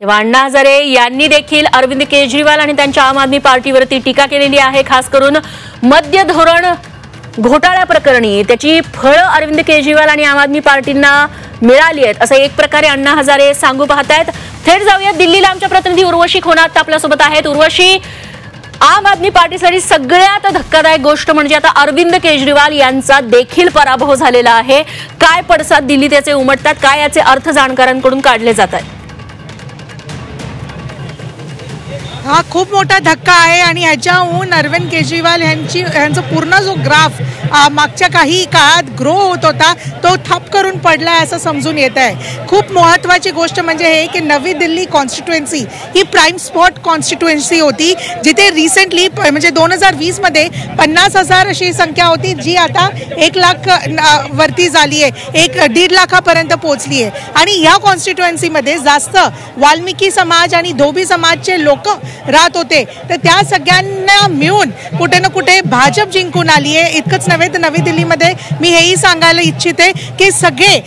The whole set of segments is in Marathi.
तेव्हा अण्णा हजारे यांनी देखील अरविंद केजरीवाल आणि त्यांच्या आम आदमी पार्टीवरती टीका केलेली आहे। खास करून मद्य धोरण घोटाळ्या प्रकरणी त्याची फळं अरविंद केजरीवाल आणि आम आदमी पार्टींना मिळाली आहेत असं एक प्रकारे अण्णा हजारे सांगू पाहतायत। थेट जाऊया दिल्लीला, आमच्या प्रतिनिधी उर्वशी खोनात आपल्या सोबत आहेत। उर्वशी, आम आदमी पार्टीसाठी सगळ्यात धक्कादायक गोष्ट म्हणजे आता अरविंद केजरीवाल यांचा देखील पराभव झालेला आहे। काय पडसाद दिल्ली त्याचे उमटतात, काय याचे अर्थ जाणकारांकडून काढले जात आहेत? हा खूप मोठा धक्का आहे आणि ह्याच्याहून अरविंद केजरीवाल यांचा पूर्ण जो ग्राफ मागच्या काही काळात ग्रो होत होता तो ठप करून पडलाय असं समजून येत आहे। खूप महत्त्वाची गोष्ट म्हणजे हे की नवी दिल्ली कॉन्स्टिट्युएन्सी ही प्राईम स्पॉट कॉन्स्टिट्युएन्सी होती, जिथे रिसेंटली म्हणजे 2020 मध्ये 50,000 अशी संख्या होती, जी आता 1 लाख वरती झाली आहे, 1.5 लाखापर्यंत पोहोचली आहे। आणि या कॉन्स्टिट्युएन्सीमध्ये जास्त वाल्मिकी समाज आणि धोबी समाजचे लोक राहत होते, तर त्या सगळ्यांना मिळून कुठे ना कुठे भाजप जिंकून आली आहे। इतकंच नव्हे तर नवी दिल्लीमध्ये मी हेही सांगायला इच्छिते की सगळे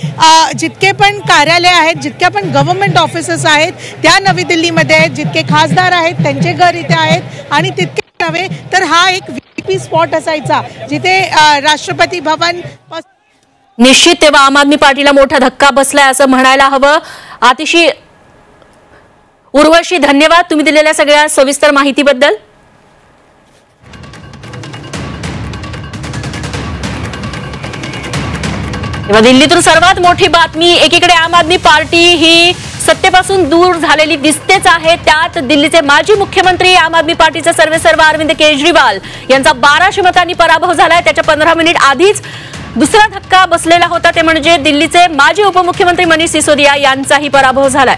जितके पण कार्यालय आहेत, जितक्या पण गव्हर्नमेंट ऑफिसेस आहेत त्या नवी दिल्लीमध्ये आहेत, जितके खासदार आहेत त्यांचे घर इथे आहेत। आणि तितके नव्हे तर हा एक व्हीआयपी स्पॉट असायचा जिथे राष्ट्रपती भवन निश्चित। तेव्हा आम आदमी पार्टीला मोठा धक्का बसलाय असं म्हणायला हवं। आतिशी, उर्वशी, धन्यवाद तुम्ही दिलेल्या सगळ्या सविस्तर माहितीबद्दल। तेव्हा दिल्लीतून सर्वात मोठी बातमी, एकीकडे आम आदमी पार्टी ही सत्तेपासून दूर झालेली दिसतेच आहे, त्यात दिल्लीचे माजी मुख्यमंत्री आम आदमी पार्टीचे सर्वेसर्वा अरविंद केजरीवाल यांचा 1200 मतांनी पराभव झालाय। त्याच्या 15 मिनिट आधीच दुसरा धक्का बसलेला होता, ते म्हणजे दिल्लीचे माजी उपमुख्यमंत्री मनीष सिसोदिया यांचाही पराभव झालाय।